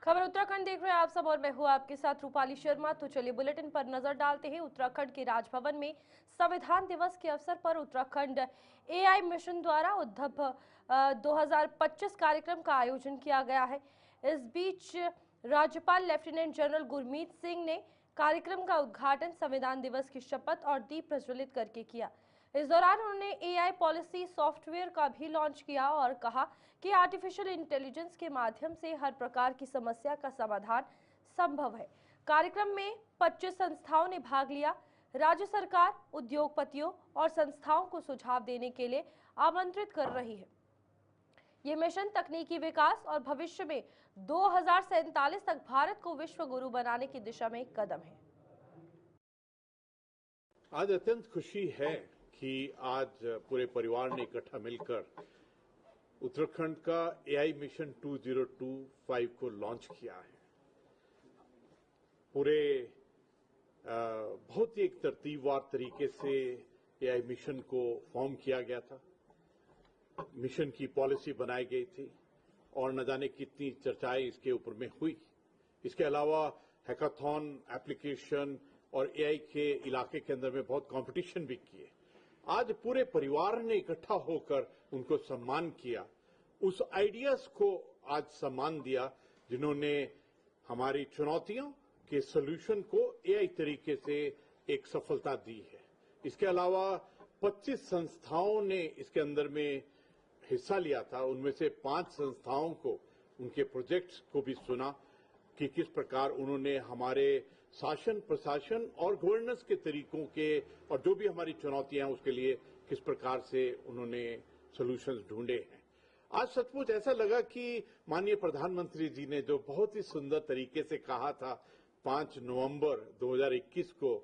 खबर उत्तराखंड देख रहे हैं आप सब और मैं हूं आपके साथ रूपाली शर्मा। तो चलिए बुलेटिन पर नजर डालते हैं। उत्तराखंड के राजभवन में संविधान दिवस के अवसर पर उत्तराखंड एआई मिशन द्वारा उद्धव 2025 कार्यक्रम का आयोजन किया गया है। इस बीच राज्यपाल लेफ्टिनेंट जनरल गुरमीत सिंह ने कार्यक्रम का उद्घाटन संविधान दिवस की शपथ और दीप प्रज्वलित करके किया। इस दौरान उन्होंने एआई पॉलिसी सॉफ्टवेयर का भी लॉन्च किया और कहा कि आर्टिफिशियल इंटेलिजेंस के माध्यम से हर प्रकार की समस्या का समाधान संभव है। कार्यक्रम में 25 संस्थाओं ने भाग लिया। राज्य सरकार उद्योगपतियों और संस्थाओं को सुझाव देने के लिए आमंत्रित कर रही है। ये मिशन तकनीकी विकास और भविष्य में 2047 तक भारत को विश्व गुरु बनाने की दिशा में एक कदम है। आज अत्यंत खुशी है कि आज पूरे परिवार ने इकट्ठा मिलकर उत्तराखंड का एआई मिशन 2025 को लॉन्च किया है। पूरे बहुत ही एक तरतीबवार तरीके से एआई मिशन को फॉर्म किया गया था। मिशन की पॉलिसी बनाई गई थी और न जाने कितनी चर्चाएं इसके ऊपर में हुई। इसके अलावा हैकाथॉन, एप्लीकेशन और एआई के इलाके के अंदर में बहुत कंपटीशन भी किए। आज पूरे परिवार ने इकट्ठा होकर उनको सम्मान किया, उस आइडियाज को आज सम्मान दिया जिन्होंने हमारी चुनौतियों के सॉल्यूशन को एआई तरीके से एक सफलता दी है। इसके अलावा 25 संस्थाओं ने इसके अंदर में हिस्सा लिया था। उनमें से 5 संस्थाओं को उनके प्रोजेक्ट्स को भी सुना कि किस प्रकार उन्होंने हमारे शासन, प्रशासन और गवर्नेंस के तरीकों के और जो भी हमारी चुनौतियां हैं उसके लिए किस प्रकार से उन्होंने सॉल्यूशंस ढूंढे हैं। आज सचमुच ऐसा लगा कि माननीय प्रधानमंत्री जी ने जो बहुत ही सुंदर तरीके से कहा था 5 नवंबर 2021 को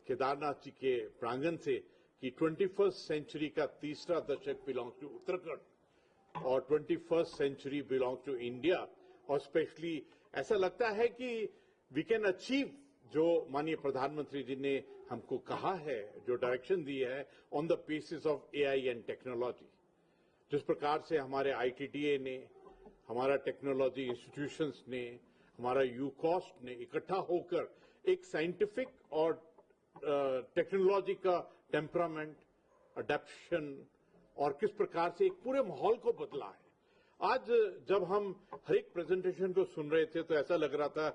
केदारनाथ जी के प्रांगण से कि 21st सेंचुरी का तीसरा दशक बिलोंग्स टू उत्तराखंड और 21st century belongs to India. और स्पेशली ऐसा लगता है कि वी कैन अचीव जो माननीय प्रधानमंत्री जी ने हमको कहा है, जो डायरेक्शन दी है on the basis of AI and technology. जिस प्रकार से हमारे आईटीडीए ने, हमारा टेक्नोलॉजी इंस्टीट्यूशंस ने, हमारा यूकॉस्ट ने इकट्ठा होकर एक साइंटिफिक और टेक्नोलॉजी का टेम्परामेंट, अडेप्शन और किस प्रकार से एक पूरे माहौल को बदला है। आज जब हम हर एक प्रेजेंटेशन को सुन रहे थे तो ऐसा लग रहा था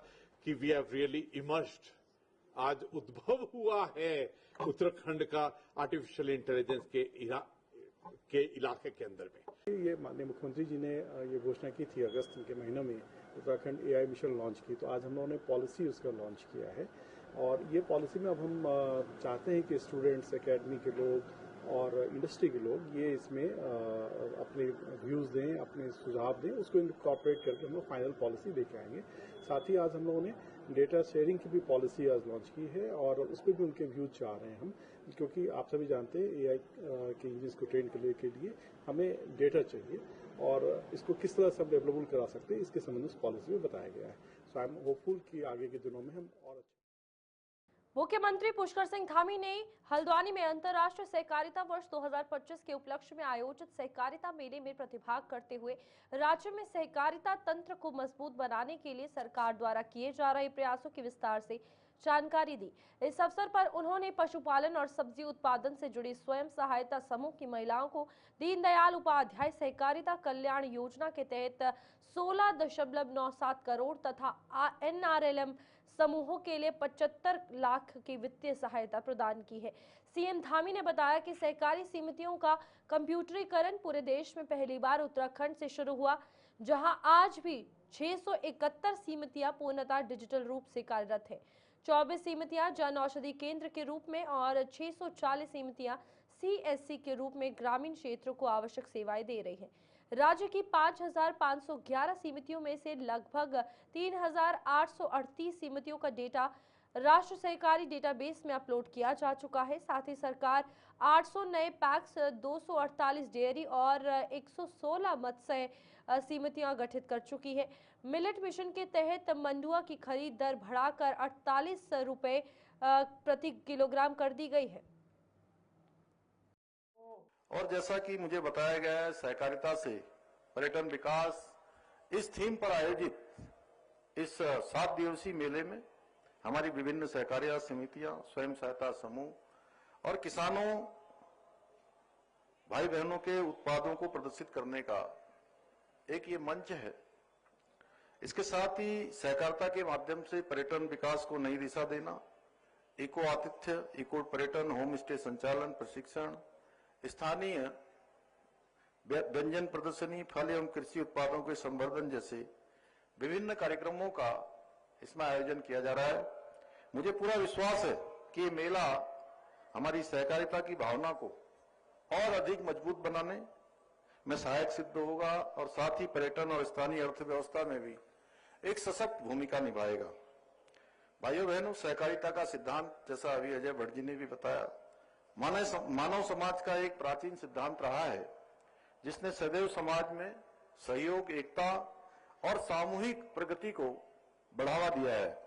कि वी हैव रियली इमर्स्ड। आज उद्भव हुआ है उत्तराखंड का आर्टिफिशियल इंटेलिजेंस के इलाके के अंदर में। ये माननीय मुख्यमंत्री जी ने ये घोषणा की थी अगस्त के महीने में उत्तराखंड एआई मिशन लॉन्च की, तो आज हम लोगों ने पॉलिसी उसका लॉन्च किया है। और ये पॉलिसी में अब हम चाहते हैं कि स्टूडेंट्स, एकेडमी के लोग और इंडस्ट्री के लोग ये इसमें अपने व्यूज़ दें, अपने सुझाव दें, उसको इनकॉर्पोरेट करके हम लोग फाइनल पॉलिसी लेके आएंगे। साथ ही आज हम लोगों ने डेटा शेयरिंग की भी पॉलिसी आज लॉन्च की है और उस पर भी उनके व्यूज चाह रहे हैं हम, क्योंकि आप सभी जानते हैं एआई के इंजन्स को ट्रेन करने के लिए हमें डेटा चाहिए और इसको किस तरह से हम डेवलपमेंट करा सकते हैं इसके संबंध में पॉलिसी में बताया गया है। सो आई एम होपफुल कि आगे के दिनों में हम और मुख्यमंत्री पुष्कर सिंह धामी ने हल्द्वानी में अंतर्राष्ट्रीय सहकारिता वर्ष 2025 के उपलक्ष्य में आयोजित सहकारिता मेले में प्रतिभाग करते हुए राज्य में सहकारिता तंत्र को मजबूत बनाने के लिए सरकार द्वारा किए जा रहे प्रयासों की विस्तार से जानकारी दी। इस अवसर पर उन्होंने पशुपालन और सब्जी उत्पादन से जुड़ी स्वयं सहायता समूह की महिलाओं को दीनदयाल उपाध्याय सहकारिता कल्याण योजना के तहत 16.97 करोड़ तथा NRLM समूहों के लिए 75 लाख की वित्तीय सहायता प्रदान की है। सीएम धामी ने बताया कि सहकारी समितियों का कंप्यूटरीकरण पूरे देश में पहली बार उत्तराखंड से शुरू हुआ, जहां आज भी 671 समितियां पूर्णतः डिजिटल रूप से कार्यरत है। 24 समितियां जन औषधि केंद्र के रूप में और 640 समितियां CSC के रूप में ग्रामीण क्षेत्रों को आवश्यक सेवाएं दे रही हैं। राज्य की 5,511 समितियों में से लगभग 3,838 समितियों का डेटा राष्ट्र सहकारी डेटाबेस में अपलोड किया जा चुका है। साथ ही सरकार 800 नए पैक्स, 248 डेयरी और 116 मत्स्य समितियां गठित कर चुकी है। मिलेट मिशन के तहत मंडुआ की खरीद दर बढ़ाकर 48 रुपए प्रति किलोग्राम कर दी गई है। और जैसा कि मुझे बताया गया है, सहकारिता से पर्यटन विकास इस थीम पर आयोजित इस 7 दिवसीय मेले में हमारी विभिन्न सहकारिता समितियां, स्वयं सहायता समूह और किसानों भाई बहनों के उत्पादों को प्रदर्शित करने का एक ये मंच है। इसके साथ ही सहकारिता के माध्यम से पर्यटन विकास को नई दिशा देना, इको आतिथ्य, इको पर्यटन, होम स्टे संचालन, प्रशिक्षण, स्थानीय व्यंजन प्रदर्शनी, फल एवं कृषि उत्पादों के संवर्धन जैसे विभिन्न कार्यक्रमों का इसमें आयोजन किया जा रहा है। मुझे पूरा विश्वास है कि ये मेला हमारी सहकारिता की भावना को और अधिक मजबूत बनाने में सहायक सिद्ध होगा और साथ ही पर्यटन और स्थानीय अर्थव्यवस्था में भी एक सशक्त भूमिका निभाएगा। भाइयों बहनों, सहकारिता का सिद्धांत, जैसा अभी अजय भट्ट जी ने भी बताया, मानव समाज का एक प्राचीन सिद्धांत रहा है जिसने सदैव समाज में सहयोग, एकता और सामूहिक प्रगति को बढ़ावा दिया है।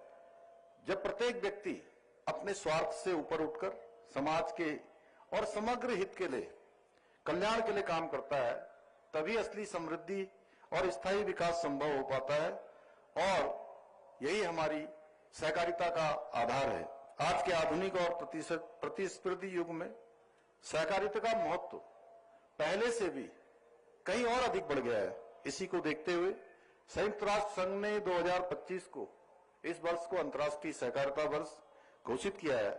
जब प्रत्येक व्यक्ति अपने स्वार्थ से ऊपर उठकर समाज के और समग्र हित के लिए, कल्याण के लिए काम करता है, तभी असली समृद्धि और स्थायी विकास संभव हो पाता है और यही हमारी सहकारिता का आधार है। आज के आधुनिक और प्रतिस्पर्धी युग में सहकारिता का महत्व पहले से भी कहीं और अधिक बढ़ गया है। इसी को देखते हुए संयुक्त राष्ट्र संघ ने 2025 को इस वर्ष को अंतर्राष्ट्रीय सहकारिता वर्ष घोषित किया है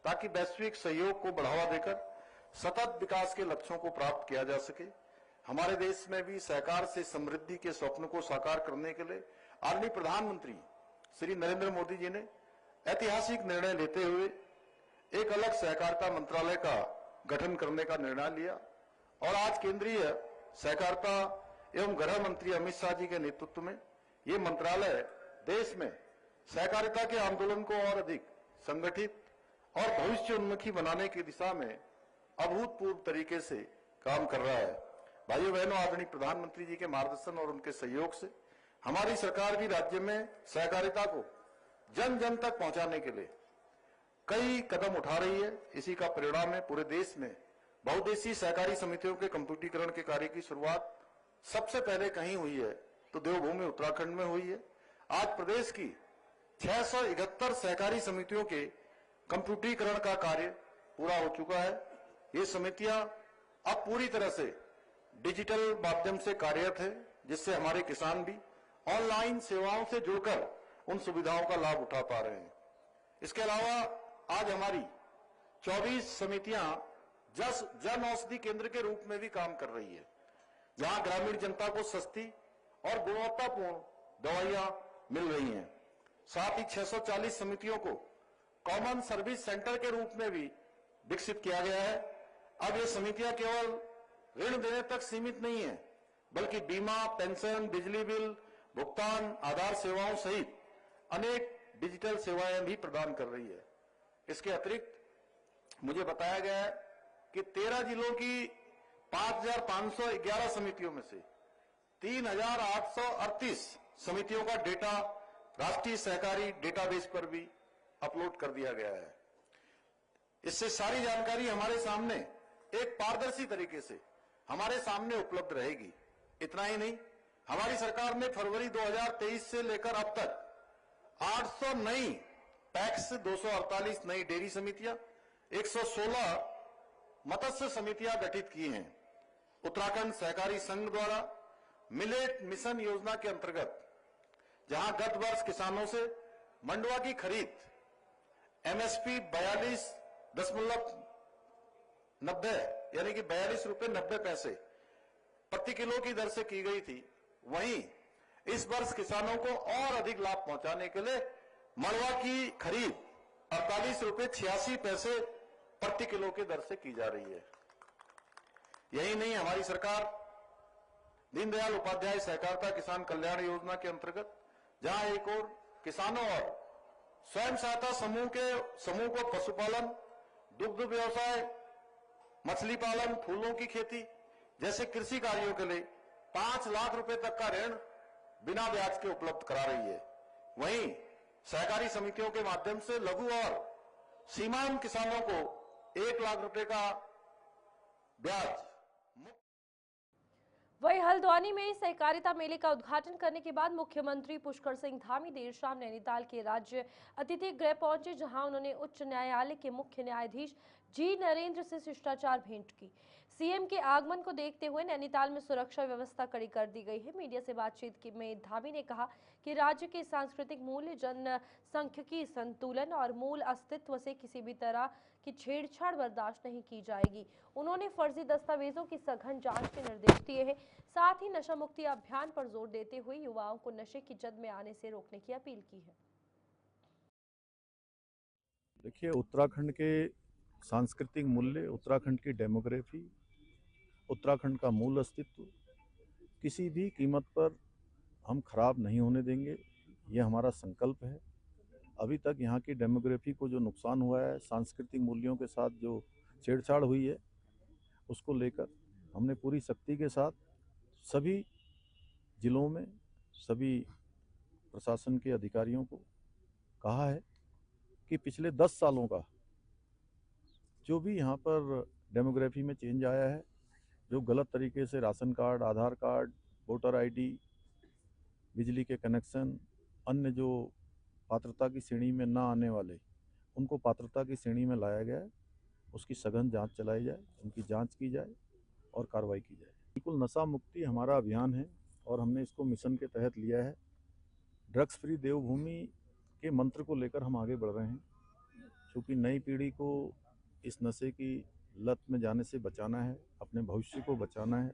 ताकि वैश्विक सहयोग को बढ़ावा देकर सतत विकास के लक्ष्यों को प्राप्त किया जा सके। हमारे देश में भी सहकार से समृद्धि के स्वप्न को साकार करने के लिए आदरणीय प्रधानमंत्री श्री नरेंद्र मोदी जी ने ऐतिहासिक निर्णय लेते हुए एक अलग सहकारिता मंत्रालय का गठन करने का निर्णय लिया और आज केंद्रीय सहकारिता एवं गृह मंत्री अमित शाह जी के नेतृत्व में ये मंत्रालय देश में सहकारिता के आंदोलन को और अधिक संगठित और भविष्योन्मुखी बनाने की दिशा में अभूतपूर्व तरीके से काम कर रहा है। भाइयों बहनों, आदरणीय प्रधानमंत्री जी के मार्गदर्शन और उनके सहयोग से हमारी सरकार भी राज्य में सहकारिता को जन जन तक पहुंचाने के लिए कई कदम उठा रही है। इसी का परिणाम है पूरे देश में बहुउद्देशीय सहकारी समितियों के कंप्यूटरीकरण के कार्य की शुरुआत सबसे पहले कहीं हुई है तो देवभूमि उत्तराखंड में हुई है। आज प्रदेश की 671 सहकारी समितियों के कंप्यूटरीकरण का कार्य पूरा हो चुका है। ये समितियां अब पूरी तरह से डिजिटल माध्यम से कार्यरत है, जिससे हमारे किसान भी ऑनलाइन सेवाओं से जुड़कर उन सुविधाओं का लाभ उठा पा रहे हैं। इसके अलावा आज हमारी 24 समितियां जन औषधि केंद्र के रूप में भी काम कर रही है, जहां ग्रामीण जनता को सस्ती और गुणवत्तापूर्ण दवाइयां मिल रही हैं। साथ ही 640 समितियों को कॉमन सर्विस सेंटर के रूप में भी विकसित किया गया है। अब ये समितियां केवल ऋण देने तक सीमित नहीं है, बल्कि बीमा, पेंशन, बिजली बिल भुगतान, आधार सेवाओं सहित अनेक डिजिटल सेवाएं भी प्रदान कर रही है। इसके अतिरिक्त मुझे बताया गया है कि 13 जिलों की 5,511 समितियों में से 3,838 समितियों का डेटा राष्ट्रीय सहकारी डेटाबेस पर भी अपलोड कर दिया गया है। इससे सारी जानकारी हमारे सामने एक पारदर्शी तरीके से हमारे सामने उपलब्ध रहेगी। इतना ही नहीं, हमारी सरकार ने फरवरी 2023 से लेकर अब तक 800 नई पैक्स, 248 नई डेयरी समितियां, 116 मत्स्य समितियां गठित की हैं। उत्तराखंड सहकारी संघ द्वारा मिलेट मिशन योजना के अंतर्गत जहां गत वर्ष किसानों से मंडुआ की खरीद एमएसपी 42.90 यानी कि 42 रुपए 90 पैसे प्रति किलो की दर से की गई थी, वहीं इस वर्ष किसानों को और अधिक लाभ पहुंचाने के लिए मंडुआ की खरीद 48 रुपए 86 पैसे प्रति किलो की दर से की जा रही है। यही नहीं, हमारी सरकार दीनदयाल उपाध्याय सहकारिता किसान कल्याण योजना के अंतर्गत जहां एक और किसानों और स्वयं सहायता समूह को पशुपालन, दुग्ध व्यवसाय, मछली पालन, फूलों की खेती जैसे कृषि कार्यों के लिए 5 लाख रुपए तक का ऋण बिना ब्याज के उपलब्ध करा रही है। वहीं सहकारी समितियों के माध्यम से लघु और सीमांत किसानों को 1 लाख रुपए का ब्याज वहीं हल्द्वानी में सहकारिता मेले का उद्घाटन करने के बाद मुख्यमंत्री पुष्कर सिंह धामी देर शाम नैनीताल के राज्य अतिथि गृह पहुंचे, जहां उन्होंने उच्च न्यायालय के मुख्य न्यायाधीश जी नरेंद्र से शिष्टाचार भेंट की। सीएम के आगमन को देखते हुए नैनीताल में सुरक्षा व्यवस्था कड़ी कर दी गई है। मीडिया से बातचीत में धामी ने कहा कि राज्य के सांस्कृतिक मूल्य, जनसांख्यिकी संतुलन और मूल अस्तित्व से किसी भी तरह की छेड़छाड़ बर्दाश्त नहीं की जाएगी। उन्होंने फर्जी दस्तावेजों की सघन जांच के निर्देश दिए हैं। साथ ही नशा मुक्ति अभियान पर जोर देते हुए युवाओं को नशे की जद में आने से रोकने की अपील की है। देखिए, उत्तराखंड के सांस्कृतिक मूल्य, उत्तराखंड की डेमोग्राफी, उत्तराखंड का मूल अस्तित्व किसी भी कीमत पर हम खराब नहीं होने देंगे, ये हमारा संकल्प है। अभी तक यहाँ की डेमोग्राफी को जो नुकसान हुआ है, सांस्कृतिक मूल्यों के साथ जो छेड़छाड़ हुई है, उसको लेकर हमने पूरी सख्ती के साथ सभी जिलों में सभी प्रशासन के अधिकारियों को कहा है कि पिछले 10 सालों का जो भी यहाँ पर डेमोग्राफी में चेंज आया है, जो गलत तरीके से राशन कार्ड, आधार कार्ड, वोटर आईडी, बिजली के कनेक्शन, अन्य जो पात्रता की श्रेणी में ना आने वाले, उनको पात्रता की श्रेणी में लाया गया है, उसकी सघन जांच चलाई जाए, उनकी जांच की जाए और कार्रवाई की जाए। बिल्कुल नशा मुक्ति हमारा अभियान है और हमने इसको मिशन के तहत लिया है। ड्रग्स फ्री देवभूमि के मंत्र को लेकर हम आगे बढ़ रहे हैं, क्योंकि नई पीढ़ी को इस नशे की लत में जाने से बचाना है, अपने भविष्य को बचाना है।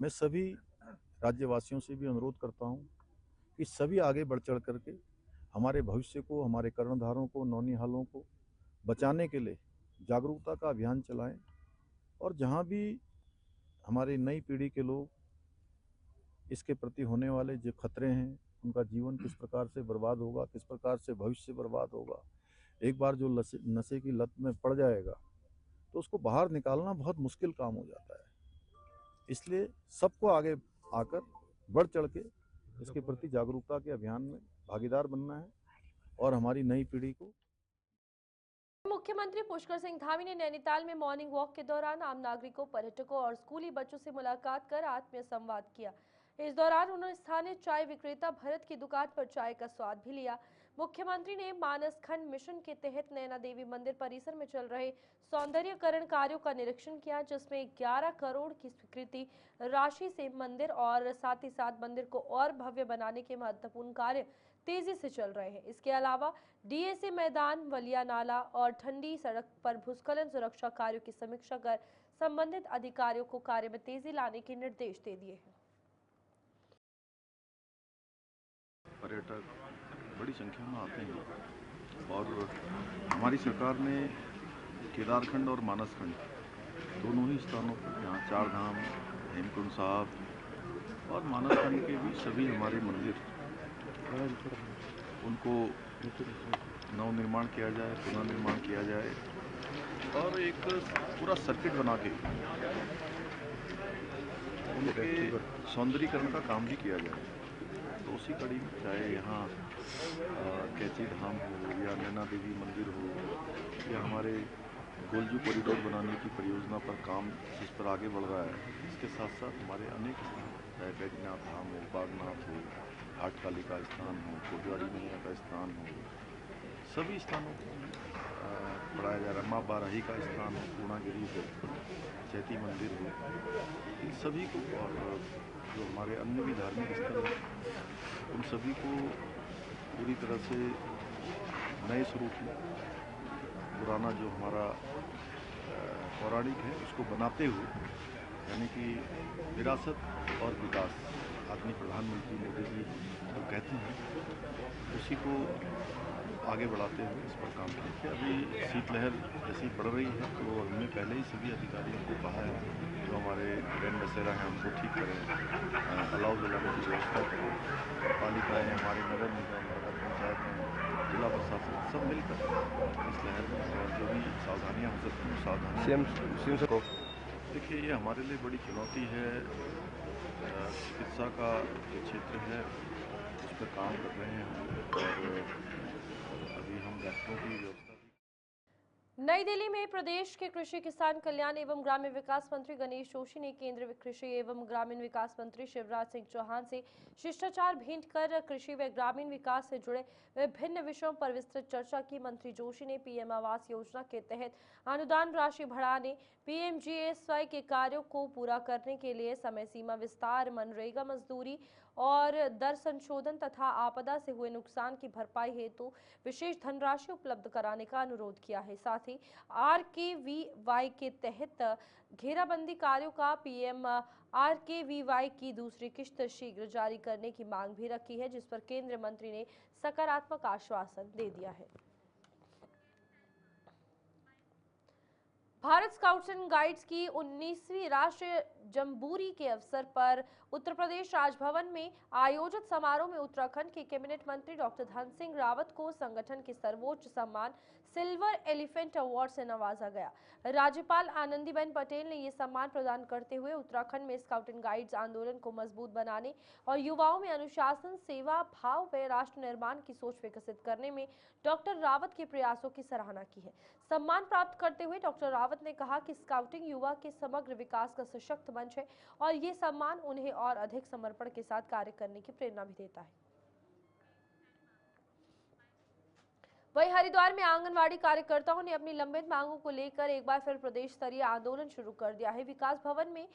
मैं सभी राज्यवासियों से भी अनुरोध करता हूं कि सभी आगे बढ़ चढ़ करके हमारे भविष्य को, हमारे कर्णधारों को, नौनिहालों को बचाने के लिए जागरूकता का अभियान चलाएं और जहां भी हमारी नई पीढ़ी के लोग इसके प्रति होने वाले जो खतरे हैं, उनका जीवन किस प्रकार से बर्बाद होगा, किस प्रकार से भविष्य बर्बाद होगा, एक बार जो नशे की लत में पड़ जाएगा तो उसको बाहर निकालना बहुत मुश्किल काम हो जाता है। इसलिए सबको आगे आकर बढ़ चढ़ के इसके प्रति जागरूकता के अभियान में भागीदार बनना है और हमारी नई पीढ़ी को। मुख्यमंत्री पुष्कर सिंह धामी ने नैनीताल में मॉर्निंग वॉक के दौरान आम नागरिकों, पर्यटकों और स्कूली बच्चों से मुलाकात कर आत्मीय संवाद किया। इस दौरान उन्होंने स्थानीय चाय विक्रेता भरत की दुकान पर चाय का स्वाद भी लिया। मुख्यमंत्री ने मानसखंड मिशन के तहत नैना देवी मंदिर परिसर में चल रहे सौंदर्यीकरण कार्यों का निरीक्षण किया, जिसमें 11 करोड़ की स्वीकृति राशि से मंदिर और साथ ही साथ मंदिर को और भव्य बनाने के महत्वपूर्ण कार्य तेजी से चल रहे हैं। इसके अलावा डीएसी मैदान, वलिया नाला और ठंडी सड़क पर भूस्खलन सुरक्षा कार्यों की समीक्षा कर संबंधित अधिकारियों को कार्य में तेजी लाने के निर्देश दे दिए हैं। पर्यटक बड़ी संख्या में आते हैं और हमारी सरकार ने केदारखंड और मानसखंड दोनों ही स्थानों पर, यहाँ चार धाम, हेमकुंड साहब और मानसखंड के भी सभी हमारे मंदिर, उनको नवनिर्माण किया जाए, पुनर्निर्माण किया जाए और एक पूरा सर्किट बना के उनके सौंदर्यीकरण का काम भी किया जाए। तो उसी कड़ी में चाहे यहाँ कैची धाम हो या नैना देवी मंदिर हो या हमारे गोलजू कॉरिडोर बनाने की परियोजना पर काम जिस पर आगे बढ़ रहा है, इसके साथ साथ हमारे अनेक स्थान, चाहे बैजनाथ धाम हो, बागनाथ हो, घाटकाली का स्थान हो, कोटवाड़ी मैया का स्थान हो, सभी स्थानों को बढ़ाया जा रहा है। माँ बाराही का स्थान हो, पूर्णागिरी हो, चैती मंदिर हो, इन सभी को और जो हमारे अन्य भी धार्मिक स्थल हैं, उन सभी को पूरी तरह से नए स्वरूप में, पुराना जो हमारा पौराणिक है उसको बनाते हुए, यानी कि विरासत और विकास, आदरणीय प्रधानमंत्री मोदी जी जो कहते हैं, उसी को आगे बढ़ाते हुए इस पर काम किया। अभी शीतलहर जैसी बढ़ रही है तो हमने पहले ही सभी अधिकारियों को कहा है जो हमारे रैन बसेरा हैं उनको ठीक करें, अलाव जलाने की व्यवस्था करें। पालिकाएँ, हमारे नगर निगम, नगर पंचायत में, जिला प्रशासन सब मिलकर इस लहर में और जो भी सावधानियाँ हो सकती हैं सावधानियाँ को। देखिए, ये हमारे लिए बड़ी चुनौती है। चिकित्सा का जो क्षेत्र है उस पर काम कर रहे हैं हम और अभी हम डॉक्टरों की व्यवस्था नई दिल्ली में प्रदेश के कृषि किसान कल्याण एवं ग्रामीण विकास मंत्री गणेश जोशी ने केंद्रीय कृषि एवं ग्रामीण विकास मंत्री शिवराज सिंह चौहान से शिष्टाचार भेंट कर कृषि व ग्रामीण विकास से जुड़े विभिन्न विषयों पर विस्तृत चर्चा की। मंत्री जोशी ने पीएम आवास योजना के तहत अनुदान राशि बढ़ाने, पीएमजीएसवाई के कार्यों को पूरा करने के लिए समय सीमा विस्तार, मनरेगा मजदूरी और दर संशोधन तथा आपदा से हुए नुकसान की भरपाई हेतु विशेष धनराशि उपलब्ध कराने का अनुरोध किया है। साथ ही आरकेवीवाई के तहत घेराबंदी कार्यों का पीएम आरकेवीवाई की दूसरी किश्त शीघ्र जारी करने की मांग भी रखी है, जिस पर केंद्रीय मंत्री ने सकारात्मक आश्वासन दे दिया है। भारत स्काउट्स एंड गाइड्स की 19वीं राष्ट्रीय जम्बूरी के अवसर पर उत्तर प्रदेश राजभवन में आयोजित समारोह में उत्तराखंड के कैबिनेट मंत्री डॉक्टर धन सिंह रावत को संगठन के सर्वोच्च सम्मान सिल्वर एलिफेंट अवार्ड से नवाजा गया। राज्यपाल आनंदीबेन पटेल ने ये सम्मान प्रदान करते हुए उत्तराखंड में स्काउट एंड गाइड्स आंदोलन को मजबूत बनाने और युवाओं में अनुशासन, सेवा भाव व राष्ट्र निर्माण की सोच विकसित करने में डॉक्टर रावत के प्रयासों की सराहना की है। सम्मान प्राप्त करते हुए डॉक्टर रावत ने कहा कि स्काउटिंग युवा के समग्र विकास का सशक्त मंच है और ये सम्मान उन्हें और अधिक समर्पण के साथ कार्य करने की प्रेरणा भी देता है। वहीं हरिद्वार में आंगनवाड़ी कार्यकर्ताओं ने अपनी लंबित मांगों को लेकर एक बार फिर प्रदेश स्तरीय आंदोलन शुरू कर दिया है। विकास भवन में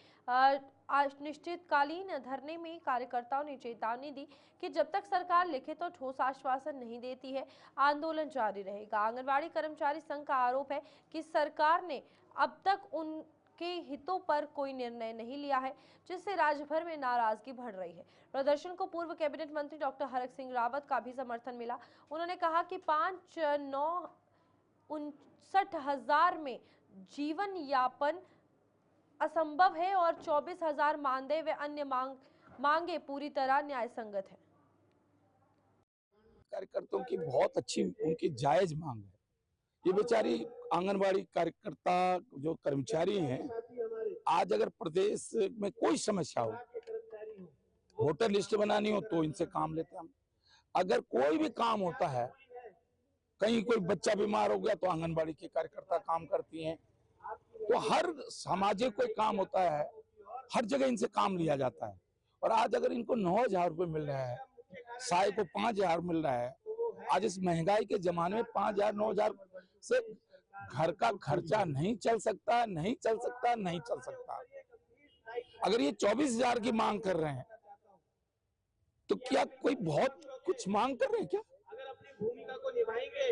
अनिश्चितकालीन धरने में कार्यकर्ताओं ने चेतावनी दी कि जब तक सरकार लिखित और ठोस आश्वासन नहीं देती है, आंदोलन जारी रहेगा। आंगनवाड़ी कर्मचारी संघ का आरोप है कि सरकार ने अब तक उनके हितों पर कोई निर्णय नहीं लिया है, जिससे राज्य भर में नाराजगी बढ़ रही है। प्रदर्शन को पूर्व कैबिनेट मंत्री डॉक्टर हरक सिंह रावत का भी समर्थन मिला। उन्होंने कहा कि 5,959,000 में जीवन यापन असंभव है और 24,000 मानदेय व अन्य मांगे पूरी तरह न्याय संगत है। कार्यकर्ताओं की बहुत अच्छी उनकी जायज मांग है। ये बेचारी आंगनबाड़ी कार्यकर्ता जो कर्मचारी हैं, आज अगर प्रदेश में कोई समस्या हो, वोटर लिस्ट बनानी हो तो इनसे काम लेते हैं। अगर कोई भी काम होता है, कहीं कोई बच्चा बीमार हो गया तो आंगनबाड़ी के कार्यकर्ता काम करती हैं। तो हर सामाजिक कोई काम होता है, हर जगह इनसे काम लिया जाता है। और आज अगर इनको 9,000 रुपये मिल रहा है, साय को 5,000 मिल रहा है, आज इस महंगाई के जमाने में 5,000 9,000 से घर का खर्चा नहीं चल सकता, नहीं चल सकता, नहीं चल सकता। अगर ये 24,000 की मांग कर रहे हैं तो क्या कोई बहुत कुछ मांग कर रहे हैं क्या?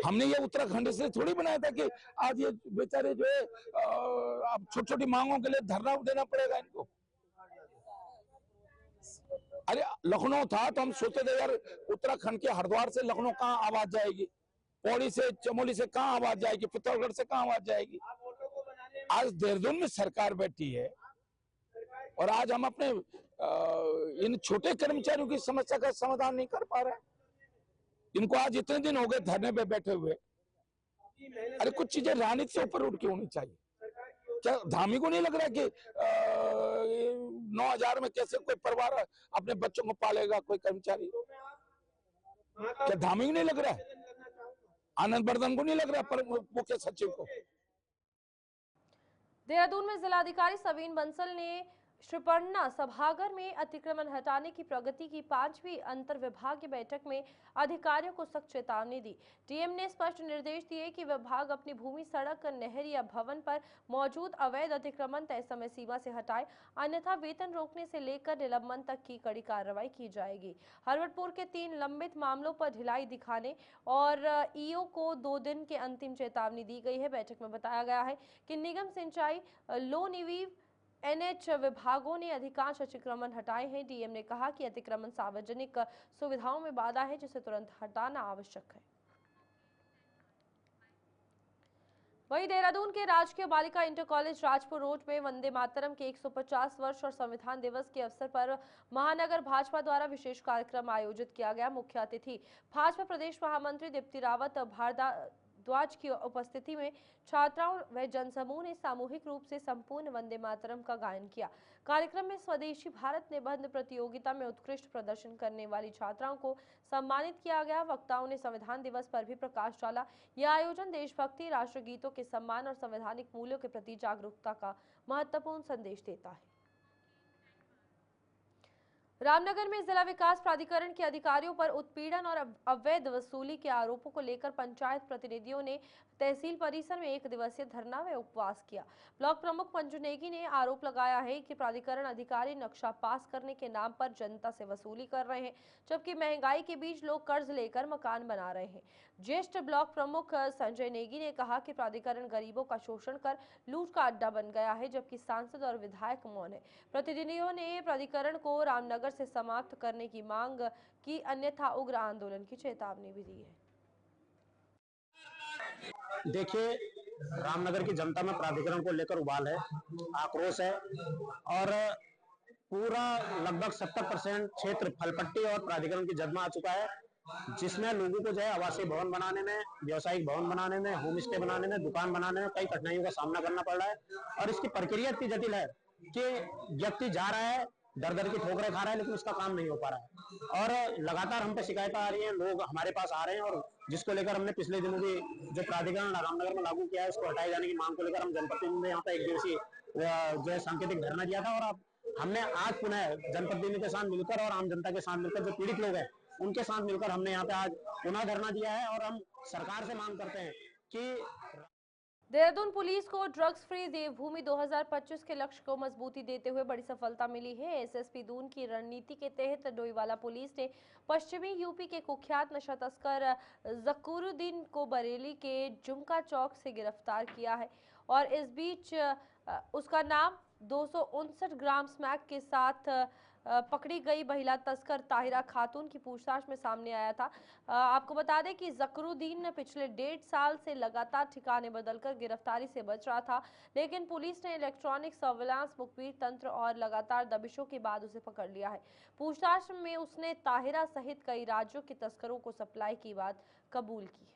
हमने ये उत्तराखंड से थोड़ी बनाया था कि आज ये बेचारे जो है अब छोटी छोटी मांगों के लिए धरना देना पड़ेगा इनको। अरे लखनऊ था तो हम सोचते थे यार उत्तराखंड के हरिद्वार से लखनऊ कहाँ आवाज जाएगी, पौड़ी से चमोली से कहाँ आवाज जाएगी, पिथौरागढ़ से कहाँ आवाज जाएगी। आज देहरादून में सरकार बैठी है और आज हम अपने इन छोटे कर्मचारियों की समस्या का समाधान नहीं कर पा रहे हैं। इनको आज इतने दिन हो गए धरने पे बैठे हुए। अरे कुछ चीजें राजनीति से ऊपर उठ के होनी चाहिए। क्या धामी को नहीं लग रहा कि 9,000 में कैसे कोई परिवार अपने बच्चों को पालेगा कोई कर्मचारी? क्या धामी को नहीं लग रहा है? आनंद वर्धन को नहीं लग रहा पर मुख्य सचिव को? देहरादून में जिलाधिकारी सवीन बंसल ने श्रीपर्णा सभागार में अतिक्रमण हटाने की प्रगति की 5वीं अंतर विभागीय बैठक में अधिकारियों को सख्त चेतावनी दी। डीएम ने स्पष्ट निर्देश दिए कि विभाग अपनी भूमि, सड़क, नहर या भवन पर मौजूद अवैध अतिक्रमण तय समय सीमा से हटाए, अन्यथा वेतन रोकने से लेकर निलंबन तक की कड़ी कार्रवाई की जाएगी। हरवटपुर के 3 लंबित मामलों पर ढिलाई दिखाने और ईओ को 2 दिन के अंतिम चेतावनी दी गई है। बैठक में बताया गया है कि निगम सिंचाई, लो निवीव, एनएच विभागों ने अधिकांश अतिक्रमण हटाए हैं। डीएम ने कहा कि अतिक्रमण सार्वजनिक सुविधाओं में बाधा है, जिसे तुरंत हटाना आवश्यक है। वहीं देहरादून के राजकीय बालिका इंटर कॉलेज राजपुर रोड में वंदे मातरम के 150 वर्ष और संविधान दिवस के अवसर पर महानगर भाजपा द्वारा विशेष कार्यक्रम आयोजित किया गया। मुख्य अतिथि भाजपा प्रदेश महामंत्री दीप्ति रावत भारद्वाज की उपस्थिति में छात्राओं व जनसमूह ने सामूहिक रूप से संपूर्ण वंदे मातरम का गायन किया। कार्यक्रम में स्वदेशी भारत निबंध प्रतियोगिता में उत्कृष्ट प्रदर्शन करने वाली छात्राओं को सम्मानित किया गया। वक्ताओं ने संविधान दिवस पर भी प्रकाश डाला। यह आयोजन देशभक्ति, राष्ट्रगीतों के सम्मान और संवैधानिक मूल्यों के प्रति जागरूकता का महत्वपूर्ण संदेश देता है। रामनगर में जिला विकास प्राधिकरण के अधिकारियों पर उत्पीड़न और अवैध वसूली के आरोपों को लेकर पंचायत प्रतिनिधियों ने तहसील परिसर में 1 दिवसीय धरना व उपवास किया। ब्लॉक प्रमुख मंजू नेगी ने आरोप लगाया है कि प्राधिकरण अधिकारी नक्शा पास करने के नाम पर जनता से वसूली कर रहे हैं, जबकि महंगाई के बीच लोग कर्ज लेकर मकान बना रहे हैं। ज्येष्ठ ब्लॉक प्रमुख संजय नेगी ने कहा कि प्राधिकरण गरीबों का शोषण कर लूट का अड्डा बन गया है, जबकि सांसद और विधायक मौन है। प्रतिनिधियों ने प्राधिकरण को रामनगर से समाप्त करने की मांग की, अन्यथा उग्र आंदोलन की चेतावनी भी दी है। देखिए, रामनगर की जनता में प्राधिकरण को लेकर उबाल है, आक्रोश है और पूरा लगभग 70% क्षेत्र फलपट्टी और प्राधिकरण की जद में आ चुका है, जिसमें लोगों को जो है आवासीय भवन बनाने में, व्यावसायिक भवन बनाने में, होम स्टे बनाने में, दुकान बनाने में कई कठिनाइयों का सामना करना पड़ रहा है। और इसकी प्रक्रिया इतनी जटिल है कि व्यक्ति जा रहा है, दर दर की ठोकरें खा रहा है, लेकिन उसका काम नहीं हो पा रहा है। और लगातार हम पे शिकायतें आ रही हैं, लोग हमारे पास आ रहे हैं और जिसको लेकर हमने पिछले दिनों भी जो प्राधिकरण रामनगर में लागू किया है उसको हटाए जाने की मांग को लेकर हम जनप्रतिनिधि ने यहाँ पे 1 दिवसीय जो है सांकेतिक धरना दिया था। और अब हमने आज पुनः जनप्रतिनिधि के साथ मिलकर और आम जनता के साथ मिलकर जो पीड़ित लोग हैं उनके साथ मिलकर हमने यहाँ पे आज पुनः धरना दिया है और हम सरकार से मांग करते हैं कि देहरादून पुलिस को ड्रग्स फ्री देवभूमि 2025 के लक्ष्य को मजबूती देते हुए बड़ी सफलता मिली है। एसएसपी दून की रणनीति के तहत डोईवाला पुलिस ने पश्चिमी यूपी के कुख्यात नशा तस्कर जकरुद्दीन को बरेली के जुमका चौक से गिरफ्तार किया है और इस बीच उसका नाम 259 ग्राम स्मैक के साथ पकड़ी गई महिला तस्कर ताहिरा खातून की पूछताछ में सामने आया था। आपको बता दें कि जकरुद्दीन पिछले 1.5 साल से लगातार ठिकाने बदलकर गिरफ्तारी से बच रहा था, लेकिन पुलिस ने इलेक्ट्रॉनिक सर्विलांस, मुखबिर तंत्र और लगातार दबिशों के बाद उसे पकड़ लिया है। पूछताछ में उसने ताहिरा सहित कई राज्यों के तस्करों को सप्लाई की बात कबूल की है।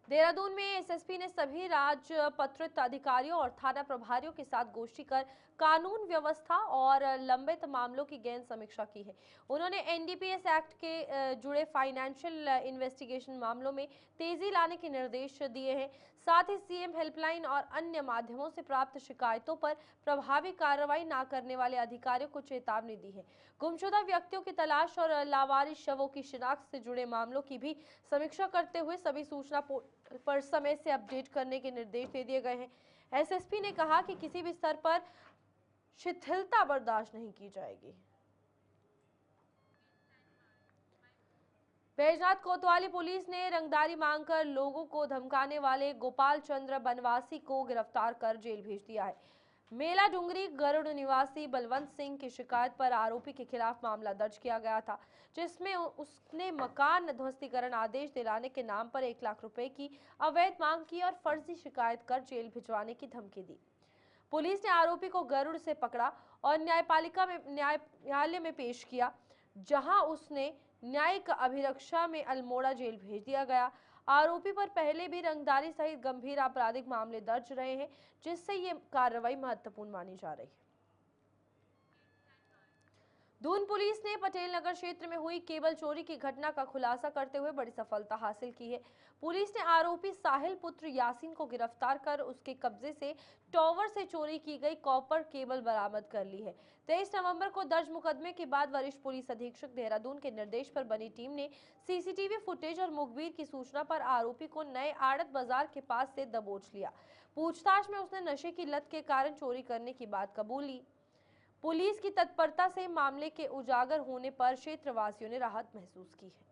देहरादून में एसएसपी ने सभी राजपत्रित अधिकारियों और थाना प्रभारियों के साथ गोष्ठी कर कानून व्यवस्था और लंबित मामलों की गहन समीक्षा की है। उन्होंने एनडीपीएस एक्ट के जुड़े फाइनेंशियल इन्वेस्टिगेशन मामलों में तेजी लाने के निर्देश दिए हैं। साथ ही सीएम हेल्पलाइन और अन्य माध्यमों से प्राप्त शिकायतों पर प्रभावी कार्रवाई न करने वाले अधिकारियों को चेतावनी दी है। गुमशुदा व्यक्तियों की तलाश और लावारिस शवों की शिनाख्त से जुड़े मामलों की भी समीक्षा करते हुए सभी सूचना पोर्टल पर समय से अपडेट करने के निर्देश दे दिए गए हैं। एसएसपी ने कहा कि किसी भी स्तर पर शिथिलता बर्दाश्त नहीं की जाएगी। बैजनाथ कोतवाली पुलिस ने रंगदारी मांगकर लोगों को धमकाने वाले गोपाल चंद्र बनवासी को गिरफ्तार कर जेल भेज दिया है। मेला डुंगरी गरुड़ निवासी बलवंत सिंह की शिकायत पर आरोपी के खिलाफ मामला दर्ज किया गया था, जिसमें उसने मकान ध्वस्तीकरण आदेश दिलाने के नाम पर 1 लाख रुपए की अवैध मांग की और फर्जी शिकायत कर जेल भिजवाने की धमकी दी। पुलिस ने आरोपी को गरुड़ से पकड़ा और न्यायालय में पेश किया, जहां उसने न्यायिक अभिरक्षा में अल्मोड़ा जेल भेज दिया गया। आरोपी पर पहले भी रंगदारी सहित गंभीर आपराधिक मामले दर्ज रहे हैं, जिससे ये कार्रवाई महत्वपूर्ण मानी जा रही है। दून पुलिस ने पटेल नगर क्षेत्र में हुई केबल चोरी की घटना का खुलासा करते हुए बड़ी सफलता हासिल की है। पुलिस ने आरोपी साहिल पुत्र यासीन को गिरफ्तार कर उसके कब्जे से टॉवर से चोरी की गई कॉपर केबल बरामद कर ली है। 23 नवंबर को दर्ज मुकदमे के बाद वरिष्ठ पुलिस अधीक्षक देहरादून के निर्देश पर बनी टीम ने सीसीटीवी फुटेज और मुखबिर की सूचना पर आरोपी को नए आड़त बाजार के पास से दबोच लिया। पूछताछ में उसने नशे की लत के कारण चोरी करने की बात कबूल ली। पुलिस की तत्परता से मामले के उजागर होने पर क्षेत्रवासियों ने राहत महसूस की है।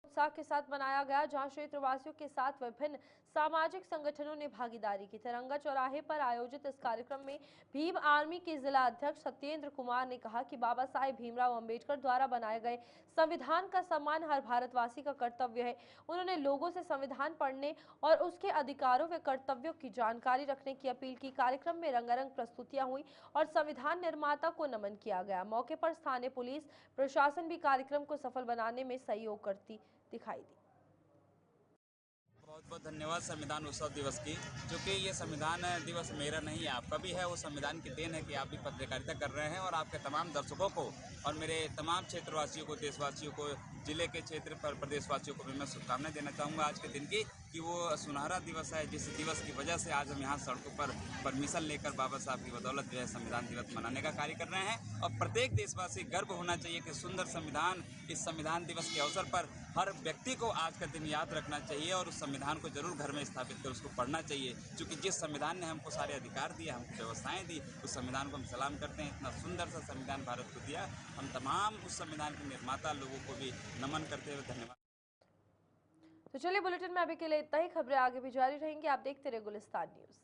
उत्साह के साथ मनाया गया, जहां क्षेत्रवासियों के साथ विभिन्न सामाजिक संगठनों ने भागीदारी की। तिरंगा चौराहे पर आयोजित इस कार्यक्रम में भीम आर्मी के जिला अध्यक्ष सत्येंद्र कुमार ने कहा कि बाबा साहेब भीमराव अंबेडकर द्वारा बनाए गए संविधान का सम्मान हर भारतवासी का कर्तव्य है। उन्होंने लोगों से संविधान पढ़ने और उसके अधिकारों व कर्तव्यों की जानकारी रखने की अपील की। कार्यक्रम में रंगारंग प्रस्तुतियां हुई और संविधान निर्माता को नमन किया गया। मौके पर स्थानीय पुलिस प्रशासन भी कार्यक्रम को सफल बनाने में सहयोग करती दिखाई दी। बहुत बहुत धन्यवाद संविधान उत्सव दिवस की, क्योंकि ये संविधान दिवस मेरा नहीं है, आपका भी है। वो संविधान की देन है कि आप भी पत्रकारिता कर रहे हैं और आपके तमाम दर्शकों को और मेरे तमाम क्षेत्रवासियों को, देशवासियों को, जिले के क्षेत्र पर प्रदेशवासियों को भी मैं शुभकामनाएं देना चाहूँगा आज के दिन की, कि वो सुनहरा दिवस है, जिस दिवस की वजह से आज हम यहाँ सड़कों पर परमिशन लेकर बाबा साहब की बदौलत जो है संविधान दिवस मनाने का कार्य कर रहे हैं। और प्रत्येक देशवासी गर्व होना चाहिए कि सुंदर संविधान, इस संविधान दिवस के अवसर पर हर व्यक्ति को आज का दिन याद रखना चाहिए और उस संविधान को जरूर घर में स्थापित कर उसको पढ़ना चाहिए, क्योंकि जिस संविधान ने हमको सारे अधिकार दिए, हमको व्यवस्थाएं दी, उस संविधान को हम सलाम करते हैं। इतना सुंदर सा संविधान भारत को दिया, हम तमाम उस संविधान के निर्माता लोगों को भी नमन करते हुए धन्यवाद। तो चलिए बुलेटिन में अभी के लिए इतना ही। खबरें आगे भी जारी रहेंगी, आप देखते रहिए गुलिस्तान न्यूज।